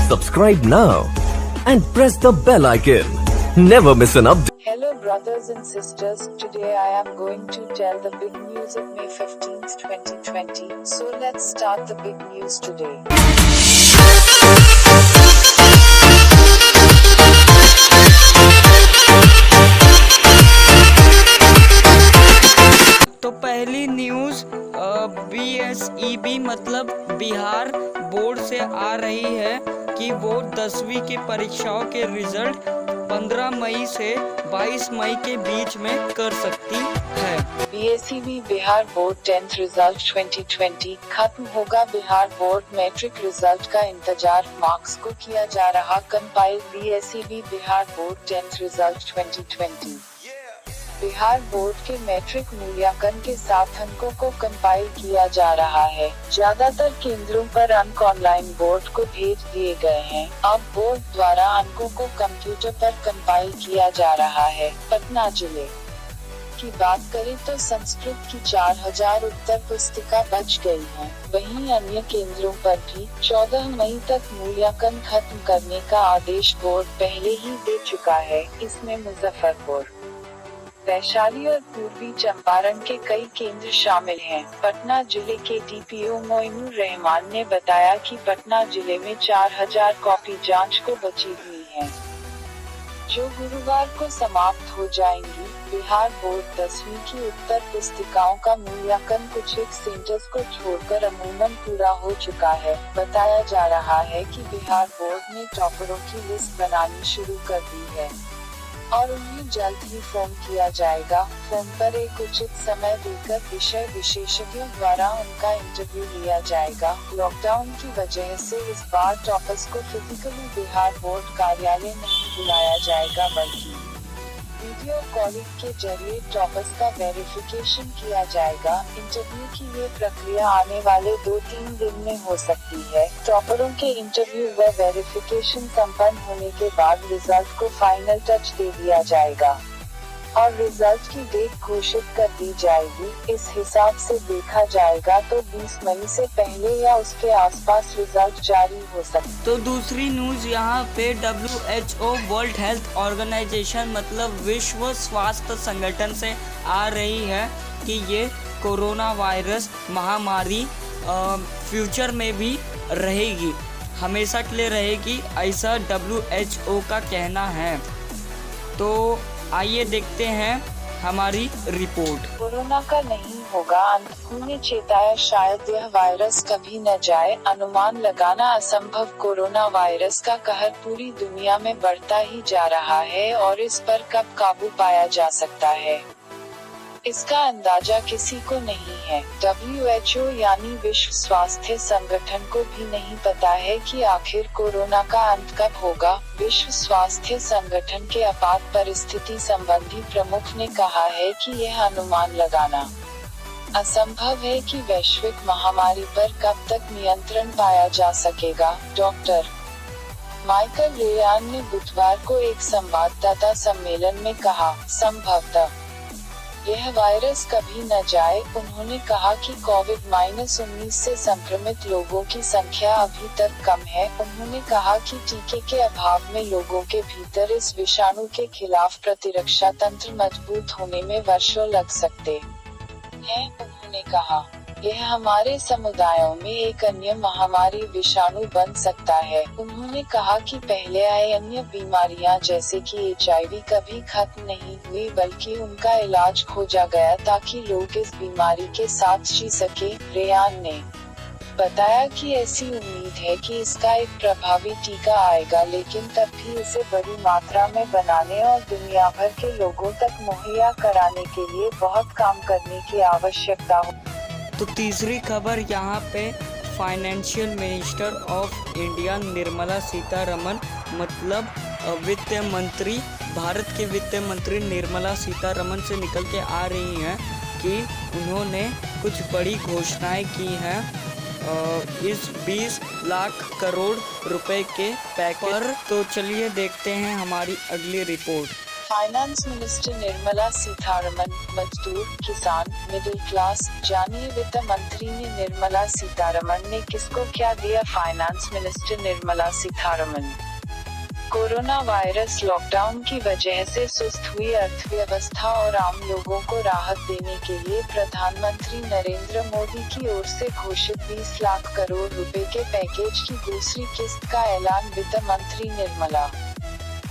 Subscribe now and press the bell icon. Never miss an update. Hello brothers and sisters, today I am going to tell the big news of May 15th, 2020. So let's start the big news today. तो पहली news BSEB मतलब Bihar board से आ रही है कि वो 10वीं की परीक्षाओं के रिजल्ट 15 मई से 22 मई के बीच में कर सकती है। BSEB Bihar board 10th result 2020 खत्म होगा। बिहार बोर्ड मैट्रिक रिजल्ट का इंतजार, मार्क्स को किया जा रहा compile. BSEB Bihar board 10th result 2020 Bihar board के मैट्रिक मूल्यांकन के साथ अंकों को कंपाइल किया जा रहा है। ज्यादातर केंद्रों पर अंक ऑनलाइन बोर्ड को भेज दिए गए हैं। अब बोर्ड द्वारा अंकों को कंप्यूटर पर कंपाइल किया जा रहा है। पटना जिले की बात करें तो संस्कृत की 4000 उत्तर पुस्तिका बच गई हैं। वहीं अन्य केंद्रों पर भी 14 मई तक मूल्यांकन खत्म करने का आदेश बोर्ड पहले ही दे चुका है। इसमें मुजफ्फरपुर, वैशाली और पूर्वी चंपारण के कई केंद्र शामिल हैं। पटना जिले के DPO मोइनुर रहमान ने बताया कि पटना जिले में 4000 कॉपी जांच को बची हुई हैं, जो गुरुवार को समाप्त हो जाएंगी। बिहार बोर्ड 10वीं की उत्तर पुस्तिकाओं का मूल्यांकन कुछ एक सेंटर्स को छोड़कर अमूमन पूरा हो चुका है। बताया जा रहा है कि बिहार बोर्ड ने टॉपरों की लिस्ट बनानी शुरू कर दी है और उन्हें जल्द ही फोन किया जाएगा। फोन पर एक उचित समय देकर विषय विशेषज्ञों द्वारा उनका इंटरव्यू लिया जाएगा। लॉकडाउन की वजह से इस बार टॉपर्स को फिजिकली बिहार बोर्ड कार्यालय नहीं बुलाया जाएगा, बल्कि वीडियो कॉलिंग के जरिए टॉपर्स का वेरिफिकेशन किया जाएगा। इंटरव्यू की ये प्रक्रिया आने वाले 2-3 दिन में हो सकती है। टॉपरों के इंटरव्यू व वेरिफिकेशन संपन्न होने के बाद रिजल्ट को फाइनल टच दे दिया जाएगा और रिजल्ट की डेट घोषित कर दी जाएगी। इस हिसाब से देखा जाएगा तो 20 मई से पहले या उसके आसपास रिजल्ट जारी हो सकते। तो दूसरी न्यूज़ यहाँ पे WHO वर्ल्ड हेल्थ ऑर्गेनाइजेशन मतलब विश्व स्वास्थ्य संगठन से आ रही है कि ये कोरोना वायरस महामारी फ्यूचर में भी रहेगी, हमेशा के लिए रहेगी, ऐसा WHO का कहना है। तो आइए देखते हैं हमारी रिपोर्ट। कोरोना का नहीं होगा अंत, उन्होंने चेताया शायद यह वायरस कभी न जाए, अनुमान लगाना असंभव। कोरोना वायरस का कहर पूरी दुनिया में बढ़ता ही जा रहा है और इस पर कब काबू पाया जा सकता है, इसका अंदाजा किसी को नहीं है। WHO यानी विश्व स्वास्थ्य संगठन को भी नहीं पता है कि आखिर कोरोना का अंत कब होगा। विश्व स्वास्थ्य संगठन के आपात परिस्थिति संबंधी प्रमुख ने कहा है कि यह अनुमान लगाना असंभव है कि वैश्विक महामारी पर कब तक नियंत्रण पाया जा सकेगा। डॉक्टर माइकल रेयान ने बुधवार को एक संवाददाता सम्मेलन में कहा, संभवतः यह वायरस कभी न जाए। उन्होंने कहा कि कोविड-19 से संक्रमित लोगों की संख्या अभी तक कम है। उन्होंने कहा कि टीके के अभाव में लोगों के भीतर इस विषाणु के खिलाफ प्रतिरक्षा तंत्र मजबूत होने में वर्षों लग सकते हैं। उन्होंने कहा, यह हमारे समुदायों में एक अन्य महामारी विषाणु बन सकता है। उन्होंने कहा कि पहले आए अन्य बीमारियां जैसे कि HIV कभी खत्म नहीं हुई, बल्कि उनका इलाज खोजा गया ताकि लोग इस बीमारी के साथ जी सके। रेयान ने बताया कि ऐसी उम्मीद है कि इसका एक प्रभावी टीका आएगा, लेकिन तब भी इसे बड़ी मात्रा में बनाने और दुनिया भर के लोगों तक मुहैया कराने के लिए बहुत काम करने की आवश्यकता हो। तो तीसरी खबर यहाँ पे financial minister of India Nirmala Sitharaman मतलब वित्त मंत्री, भारत के वित्त मंत्री निर्मला सीतारमन से निकल के आ रही हैं कि उन्होंने कुछ बड़ी घोषणाएं की हैं इस 20 लाख करोड़ रुपए के पैकेज पर। तो चलिए देखते हैं हमारी अगली report. Finance minister Nirmala Sitharaman, मजदूर, किसान, मिडिल क्लास, जानिए वित्त मंत्री ने निर्मला सीतारमण ने किसको क्या दिया? Finance minister Nirmala Sitharaman. Corona virus lockdown की वजह से सुस्त हुई अर्थव्यवस्था और आम लोगों को राहत देने के लिए प्रधानमंत्री नरेंद्र मोदी की ओर से घोषित 20 लाख करोड़ रुपए के पैकेज की दूसरी किस्त का ऐलान वित्त मंत्री निर्मला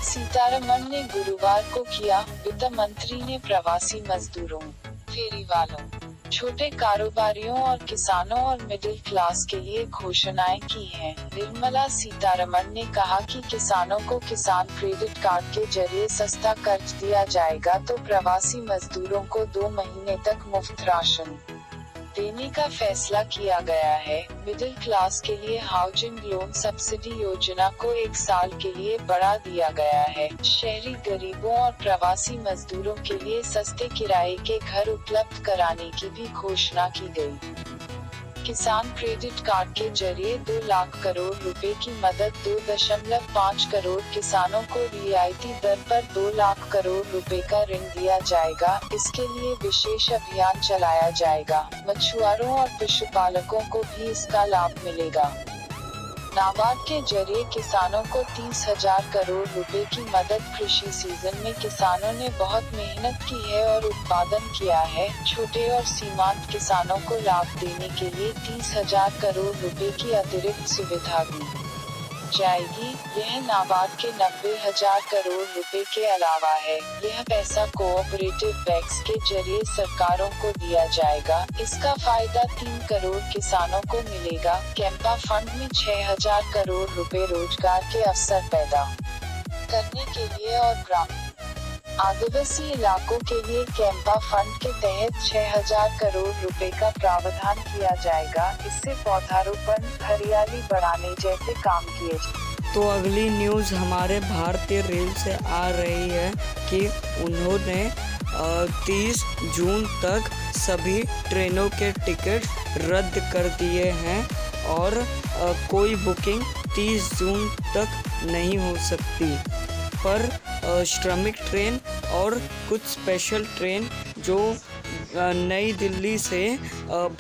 सीतारमण ने गुरुवार को किया। वित्त मंत्री ने प्रवासी मजदूरों, फेरी वालों, छोटे कारोबारियों और किसानों और मिडिल क्लास के लिए घोषणाएं की हैं। निर्मला सीतारमण ने कहा कि किसानों को किसान क्रेडिट कार्ड के जरिए सस्ता कर्ज दिया जाएगा तो प्रवासी मजदूरों को 2 महीने तक मुफ्त राशन देने का फैसला किया गया है। मिडिल क्लास के लिए हाउसिंग लोन सब्सिडी योजना को 1 साल के लिए बढ़ा दिया गया है। शहरी गरीबों और प्रवासी मजदूरों के लिए सस्ते किराए के घर उपलब्ध कराने की भी घोषणा की गई। किसान क्रेडिट कार्ड के जरिए 2 लाख करोड़ रुपए की मदद 2.5 करोड़ किसानों को रियायती दर पर 2 लाख करोड़ रुपए का ऋण दिया जाएगा। इसके लिए विशेष अभियान चलाया जाएगा। मछुआरों और पशुपालकों को भी इसका लाभ मिलेगा। नाबार्ड के जरिए किसानों को 30,000 करोड़ रुपए की मदद। कृषि सीजन में किसानों ने बहुत मेहनत की है और उत्पादन किया है। छोटे और सीमांत किसानों को लाभ देने के लिए 30,000 करोड़ रुपए की अतिरिक्त सुविधा दी जाएगी। यह नाबार्ड के 90,000 करोड़ रुपए के अलावा है। यह पैसा कोऑपरेटिव बैंक्स के जरिए सरकारों को दिया जाएगा। इसका फायदा 3 करोड़ किसानों को मिलेगा। कैंपा फंड में 6,000 करोड़ रुपए रोजगार के अवसर पैदा करने के लिए और ग्रामीण आदिवासी इलाकों के लिए कैंपा फंड के तहत 6,000 करोड़ रुपए का प्रावधान किया जाएगा। इससे पौधारोपण, हरियाली बढ़ाने जैसे काम किए जाएंगे। तो अगली न्यूज़ हमारे भारतीय रेल से आ रही है कि उन्होंने 30 जून तक सभी ट्रेनों के टिकट रद्द कर दिए हैं और कोई बुकिंग 30 जून तक नहीं हो सकती। पर श्रमिक ट्रेन और कुछ स्पेशल ट्रेन जो नई दिल्ली से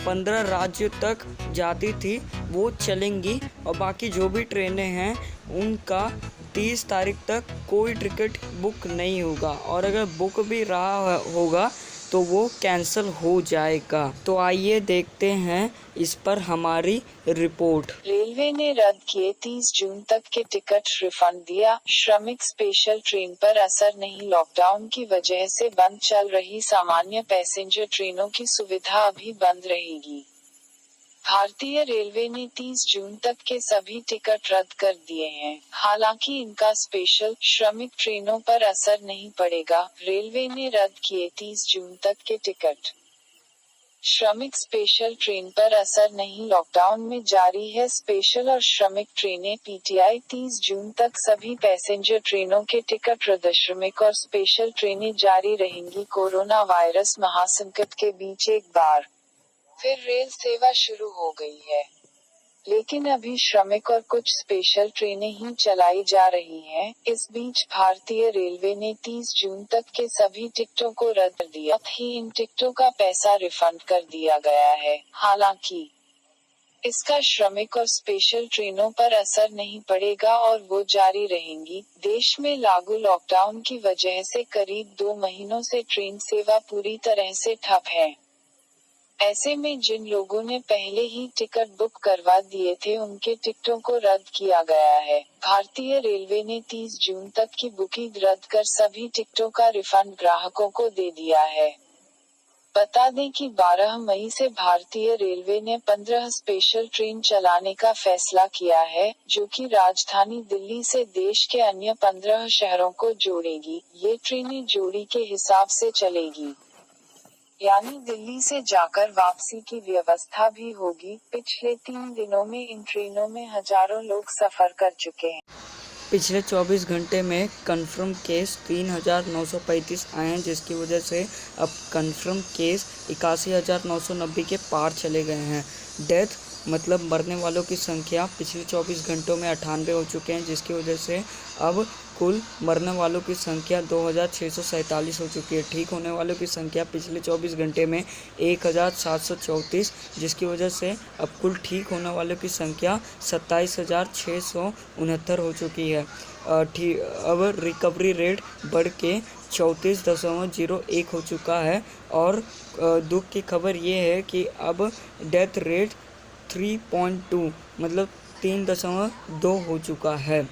15 राज्यों तक जाती थी वो चलेंगी और बाकी जो भी ट्रेनें हैं उनका 30 तारीख तक कोई टिकट बुक नहीं होगा और अगर बुक भी रहा होगा तो वो कैंसिल हो जाएगा। तो आइए देखते हैं इस पर हमारी रिपोर्ट। रेलवे ने रद्द किए 30 जून तक के टिकट, रिफंड दिया। श्रमिक स्पेशल ट्रेन पर असर नहीं। लॉकडाउन की वजह से बंद चल रही सामान्य पैसेंजर ट्रेनों की सुविधा अभी बंद रहेगी। भारतीय रेलवे ने 30 जून तक के सभी टिकट रद्द कर दिए हैं। हालांकि इनका स्पेशल श्रमिक ट्रेनों पर असर नहीं पड़ेगा। रेलवे ने रद्द किए 30 जून तक के टिकट। श्रमिक स्पेशल ट्रेन पर असर नहीं। लॉकडाउन में जारी है स्पेशल और श्रमिक ट्रेनें। पीटीआई 30 जून तक सभी पैसेंजर ट्रेनों के टिकट रद्द। श्रमिक और स्पेशल ट्रेनें जारी रहेंगी। कोरोना वायरस महासंकट के बीच एक बार फिर रेल सेवा शुरू हो गई है, लेकिन अभी श्रमिक और कुछ स्पेशल ट्रेनें ही चलाई जा रही हैं। इस बीच भारतीय रेलवे ने 30 जून तक के सभी टिकटों को रद्द कर दिया। ही इन टिकटों का पैसा रिफंड कर दिया गया है। हालांकि इसका श्रमिक और स्पेशल ट्रेनों पर असर नहीं पड़ेगा और वो जारी रहेंगी। देश में लागू लॉकडाउन की वजह से करीब 2 महीनों से ट्रेन सेवा पूरी तरह से ठप है। ऐसे में जिन लोगों ने पहले ही टिकट बुक करवा दिए थे उनके टिकटों को रद्द किया गया है। भारतीय रेलवे ने 30 जून तक की बुकिंग रद्द कर सभी टिकटों का रिफंड ग्राहकों को दे दिया है। बता दें कि 12 मई से भारतीय रेलवे ने 15 स्पेशल ट्रेन चलाने का फैसला किया है, जो कि राजधानी दिल्ली से देश के अन्य 15 शहरों को जोड़ेगी। ये ट्रेनें जोड़ी के हिसाब से चलेगी, यानी दिल्ली से जाकर वापसी की व्यवस्था भी होगी। पिछले 3 दिनों में इन ट्रेनों में हजारों लोग सफर कर चुके हैं। पिछले 24 घंटे में कंफर्म केस 3,935 आए हैं, जिसकी वजह से अब कंफर्म केस 81,990 के पार चले गए हैं। डेथ मतलब मरने वालों की संख्या पिछले 24 घंटों में 98 हो चुके हैं, जिसकी वजह से अब कुल मरने वालों की संख्या 2647 हो चुकी है। ठीक होने वालों की संख्या पिछले 24 घंटे में 1734, जिसकी वजह से अब कुल ठीक होने वालों की संख्या 27,669 हो चुकी है। अब रिकवरी रेट बढ़ के 34.01 हो चुका है। और दुख की खबर ये है कि अब डेथ रेट 3.2 मतलब 3.2 हो चुका है।